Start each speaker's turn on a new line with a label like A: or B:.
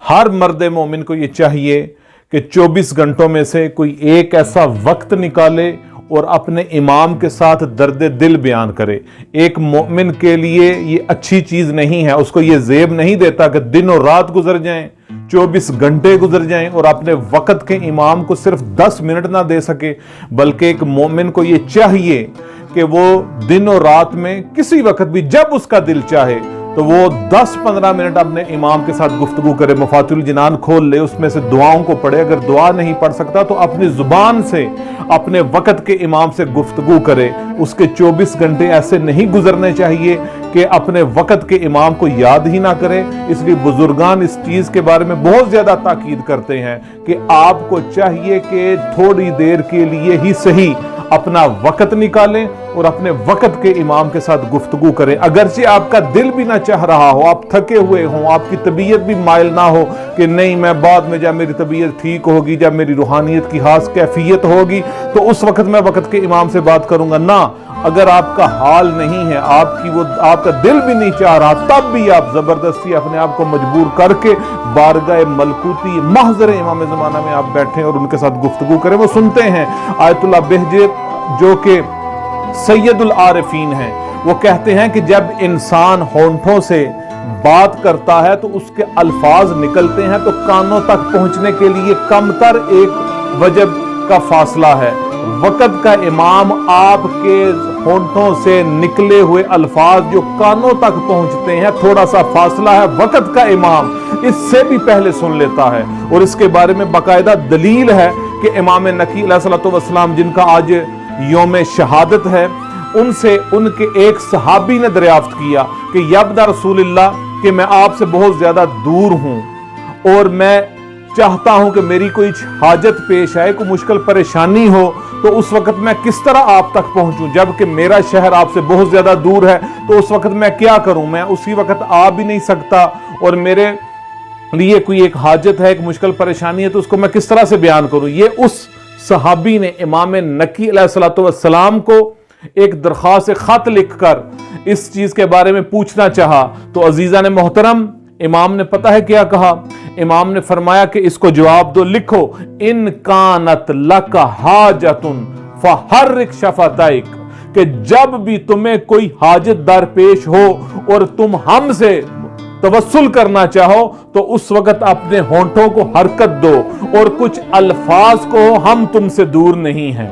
A: हर मर्द मोमिन को ये चाहिए कि 24 घंटों में से कोई एक ऐसा वक्त निकाले और अपने इमाम के साथ दर्द दिल बयान करे। एक मोमिन के लिए ये अच्छी चीज नहीं है, उसको ये ज़ेब नहीं देता कि दिन और रात गुजर जाएं, 24 घंटे गुजर जाएं और अपने वक्त के इमाम को सिर्फ 10 मिनट ना दे सके, बल्कि एक मोमिन को ये चाहिए कि वो दिन और रात में किसी वक्त भी जब उसका दिल चाहे तो वो 10-15 मिनट अपने इमाम के साथ गुफ्तगू करे, मफातिहुल जिनान खोल ले, उसमें से दुआओं को पढ़े। अगर दुआ नहीं पढ़ सकता तो अपनी जुबान से अपने वक्त के इमाम से गुफ्तगू करे। उसके 24 घंटे ऐसे नहीं गुजरने चाहिए कि अपने वक्त के इमाम को याद ही ना करे। इसलिए बुजुर्गान इस चीज के बारे में बहुत ज्यादा ताकीद करते हैं कि आपको चाहिए कि थोड़ी देर के लिए ही सही अपना वक्त निकालें और अपने वक्त के इमाम के साथ गुफ्तगू करें। अगरचे आपका दिल भी ना चाह रहा हो, आप थके हुए हों, आपकी तबीयत भी माइल ना हो कि नहीं मैं बाद में जब मेरी तबीयत ठीक होगी, जब मेरी रूहानियत की खास कैफियत होगी तो उस वक्त मैं वक्त के इमाम से बात करूंगा ना। अगर आपका हाल नहीं है, आपका दिल भी नहीं चाह रहा, तब भी आप जबरदस्ती अपने आप को मजबूर करके बारगाह मलकूती महज़र इमाम ज़माना में आप बैठें और उनके साथ गुफ्तगू करें। वो सुनते हैं आयतुल्लाह बहजे जो कि सैयदुल आरिफीन हैं, वो कहते हैं कि जब इंसान होंठों से बात करता है तो उसके अल्फाज निकलते हैं तो कानों तक पहुंचने के लिए कमतर एक वजब का फासला है। वक़्त का इमाम आपके होंठों से निकले हुए अल्फाज जो कानों तक पहुंचते हैं, थोड़ा सा फासला है, वक़्त का इमाम इससे भी पहले सुन लेता है। और इसके बारे में बाकायदा दलील है कि इमाम नकी अलैहिस्सलातु वस्सलाम जिनका आज यौम शहादत है, उनसे उनके एक सहाबी ने दरियाफ्त किया कि यब्दा रसूलिल्लाह कि मैं आपसे बहुत ज्यादा दूर हूं और मैं चाहता हूं कि मेरी कोई हाजत पेश आए, कोई मुश्किल परेशानी हो तो उस वक्त मैं किस तरह आप तक पहुंचूं, जबकि मेरा शहर आपसे बहुत ज्यादा दूर है तो उस वक्त मैं क्या करूं, मैं उसी वक्त आ भी नहीं सकता और मेरे लिए कोई एक हाजत है, एक मुश्किल परेशानी है तो उसको मैं किस तरह से बयान करूं। ये उस सहाबी ने इमाम नकी अलैहिस्सलातु वस्सलाम को एक दरख्वास्त खत लिखकर इस चीज के बारे में पूछना चाहा तो अजीजा ने मोहतरम, इमाम ने पता है क्या कहा? इमाम ने फरमाया कि इसको जवाब दो, लिखो इन कानत लका हाजतुन फहर्रिक शफताइक, कि जब भी तुम्हें कोई हाजत दरपेश हो और तुम हमसे तवस्सुल करना चाहो तो उस वक्त अपने होंठों को हरकत दो और कुछ अल्फाज को हम तुमसे दूर नहीं हैं।